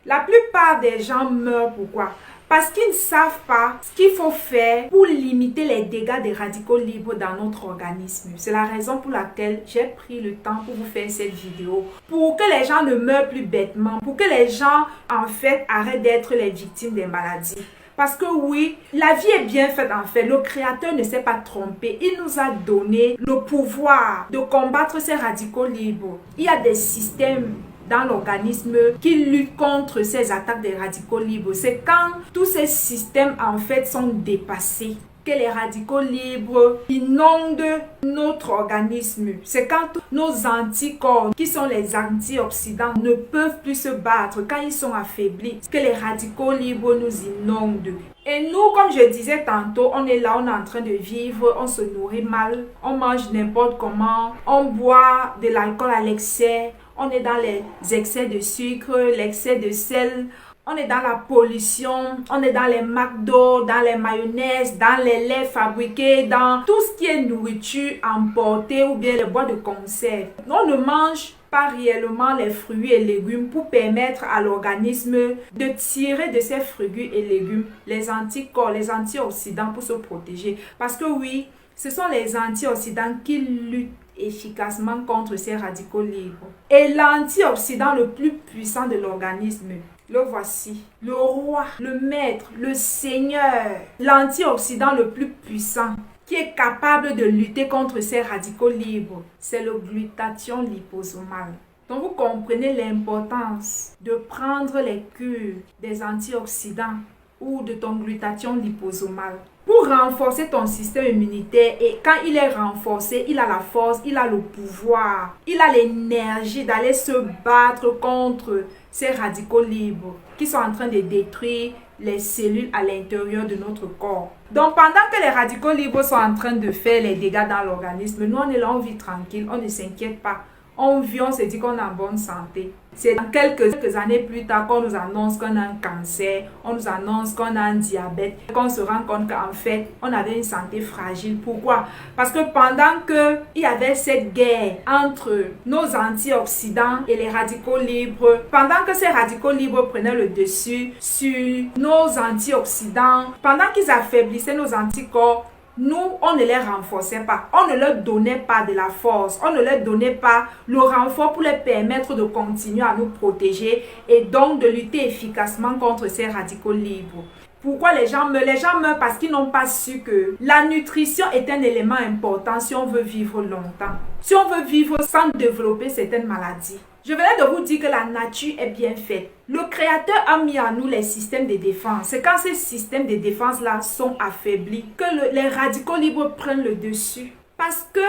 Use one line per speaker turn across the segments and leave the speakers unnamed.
La plupart des gens meurent pourquoi? Parce qu'ils ne savent pas ce qu'il faut faire pour limiter les dégâts des radicaux libres dans notre organisme. C'est la raison pour laquelle j'ai pris le temps pour vous faire cette vidéo. Pour que les gens ne meurent plus bêtement, pour que les gens en fait arrêtent d'être les victimes des maladies. Parce que oui, la vie est bien faite en fait. Le Créateur ne s'est pas trompé. Il nous a donné le pouvoir de combattre ces radicaux libres. Il y a des systèmes dans l'organisme qui luttent contre ces attaques des radicaux libres. C'est quand tous ces systèmes en fait sont dépassés que les radicaux libres inondent notre organisme. C'est quand nos anticorps, qui sont les antioxydants, ne peuvent plus se battre, quand ils sont affaiblis, que les radicaux libres nous inondent. Et nous, comme je disais tantôt, on est là, on est en train de vivre, on se nourrit mal, on mange n'importe comment, on boit de l'alcool à l'excès, on est dans les excès de sucre, l'excès de sel, on est dans la pollution, on est dans les McDo, dans les mayonnaises, dans les laits fabriqués, dans tout ce qui est nourriture emportée ou bien les boîtes de conserve. On ne mange pas réellement les fruits et légumes pour permettre à l'organisme de tirer de ces fruits et légumes les anticorps, les antioxydants pour se protéger. Parce que oui, ce sont les antioxydants qui luttent efficacement contre ces radicaux libres. Et l'antioxydant le plus puissant de l'organisme, le voici, le roi, le maître, le seigneur, l'antioxydant le plus puissant qui est capable de lutter contre ces radicaux libres, c'est le glutathion liposomal. Donc vous comprenez l'importance de prendre les cures des antioxydants ou de ton glutathion liposomal pour renforcer ton système immunitaire. Et quand il est renforcé, il a la force, il a le pouvoir, il a l'énergie d'aller se battre contre ces radicaux libres qui sont en train de détruire les cellules à l'intérieur de notre corps. Donc pendant que les radicaux libres sont en train de faire les dégâts dans l'organisme, nous on est là, on vit tranquille, on ne s'inquiète pas. On vit, on se dit qu'on est en bonne santé. C'est dans quelques années plus tard qu'on nous annonce qu'on a un cancer, on nous annonce qu'on a un diabète, qu'on se rend compte qu'en fait, on avait une santé fragile. Pourquoi? Parce que pendant qu'il y avait cette guerre entre nos antioxydants et les radicaux libres, pendant que ces radicaux libres prenaient le dessus sur nos antioxydants, pendant qu'ils affaiblissaient nos anticorps, nous, on ne les renforçait pas. On ne leur donnait pas de la force. On ne leur donnait pas le renfort pour les permettre de continuer à nous protéger et donc de lutter efficacement contre ces radicaux libres. Pourquoi les gens meurent? Les gens meurent parce qu'ils n'ont pas su que la nutrition est un élément important si on veut vivre longtemps. Si on veut vivre sans développer certaines maladies. Je venais de vous dire que la nature est bien faite. Le Créateur a mis en nous les systèmes de défense. C'est quand ces systèmes de défense-là sont affaiblis que les radicaux libres prennent le dessus. Parce que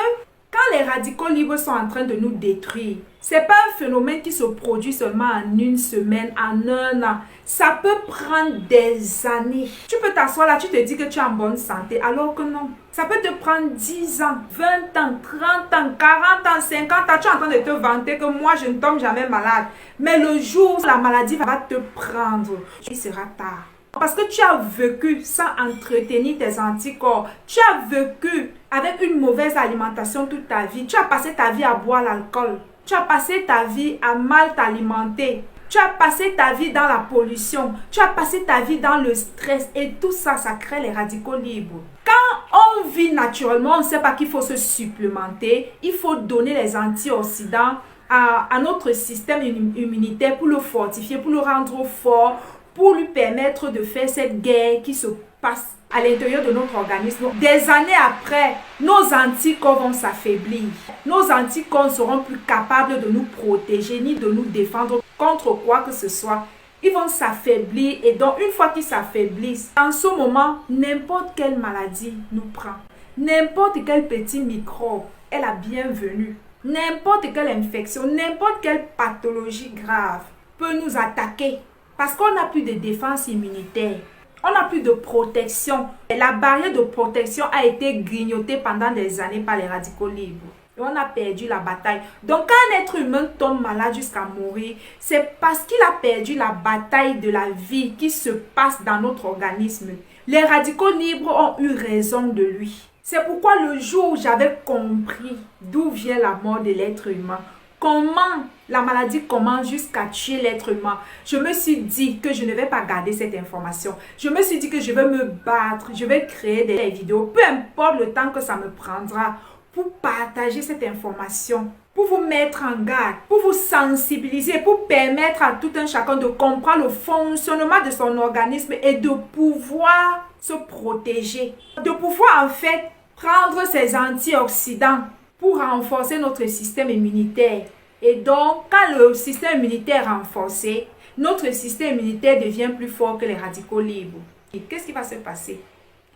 quand les radicaux libres sont en train de nous détruire, ce n'est pas un phénomène qui se produit seulement en une semaine, en un an. Ça peut prendre des années. Tu peux t'asseoir là, tu te dis que tu es en bonne santé, alors que non. Ça peut te prendre 10 ans, 20 ans, 30 ans, 40 ans, 50 ans. Tu es en train de te vanter que moi, je ne tombe jamais malade. Mais le jour où la maladie va te prendre, il sera tard. Parce que tu as vécu sans entretenir tes anticorps. Tu as vécu avec une mauvaise alimentation toute ta vie. Tu as passé ta vie à boire l'alcool. Tu as passé ta vie à mal t'alimenter. Tu as passé ta vie dans la pollution. Tu as passé ta vie dans le stress. Et tout ça, ça crée les radicaux libres. Quand on vit naturellement, on ne sait pas qu'il faut se supplémenter. Il faut donner les antioxydants à notre système immunitaire pour le fortifier, pour le rendre fort, pour lui permettre de faire cette guerre qui se passe à l'intérieur de notre organisme. Des années après, nos anticorps vont s'affaiblir. Nos anticorps ne seront plus capables de nous protéger ni de nous défendre contre quoi que ce soit. Ils vont s'affaiblir et donc une fois qu'ils s'affaiblissent, en ce moment, n'importe quelle maladie nous prend. N'importe quel petit microbe est la bienvenue. N'importe quelle infection, n'importe quelle pathologie grave peut nous attaquer. Parce qu'on n'a plus de défense immunitaire, on n'a plus de protection. Et la barrière de protection a été grignotée pendant des années par les radicaux libres. Et on a perdu la bataille. Donc quand un être humain tombe malade jusqu'à mourir, c'est parce qu'il a perdu la bataille de la vie qui se passe dans notre organisme. Les radicaux libres ont eu raison de lui. C'est pourquoi le jour où j'avais compris d'où vient la mort de l'être humain, comment la maladie commence jusqu'à tuer l'être humain, je me suis dit que je ne vais pas garder cette information. Je me suis dit que je vais me battre, je vais créer des vidéos, peu importe le temps que ça me prendra, pour partager cette information, pour vous mettre en garde, pour vous sensibiliser, pour permettre à tout un chacun de comprendre le fonctionnement de son organisme et de pouvoir se protéger, de pouvoir en fait prendre ces antioxydants pour renforcer notre système immunitaire. Et donc, quand le système immunitaire est renforcé, notre système immunitaire devient plus fort que les radicaux libres. Et qu'est-ce qui va se passer?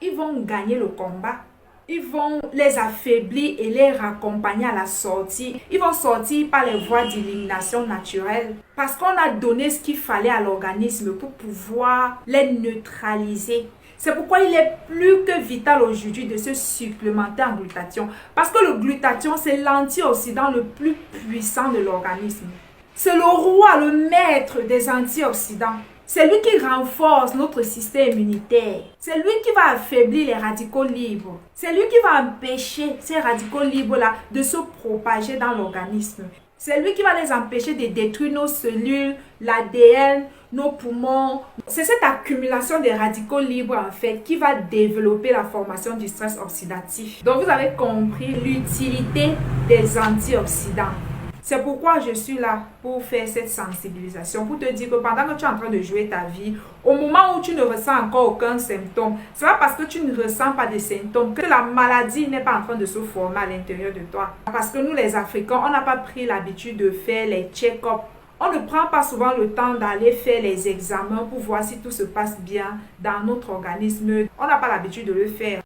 Ils vont gagner le combat. Ils vont les affaiblir et les raccompagner à la sortie. Ils vont sortir par les voies d'élimination naturelle. Parce qu'on a donné ce qu'il fallait à l'organisme pour pouvoir les neutraliser. C'est pourquoi il est plus que vital aujourd'hui de se supplémenter en glutathion. Parce que le glutathion, c'est l'antioxydant le plus puissant de l'organisme. C'est le roi, le maître des antioxydants. C'est lui qui renforce notre système immunitaire. C'est lui qui va affaiblir les radicaux libres. C'est lui qui va empêcher ces radicaux libres-là de se propager dans l'organisme. C'est lui qui va les empêcher de détruire nos cellules, l'ADN, nos poumons. C'est cette accumulation des radicaux libres en fait qui va développer la formation du stress oxydatif. Donc vous avez compris l'utilité des antioxydants. C'est pourquoi je suis là pour faire cette sensibilisation, pour te dire que pendant que tu es en train de jouer ta vie, au moment où tu ne ressens encore aucun symptôme, c'est pas parce que tu ne ressens pas de symptômes que la maladie n'est pas en train de se former à l'intérieur de toi. Parce que nous les Africains, on n'a pas pris l'habitude de faire les check-up. On ne prend pas souvent le temps d'aller faire les examens pour voir si tout se passe bien dans notre organisme. On n'a pas l'habitude de le faire.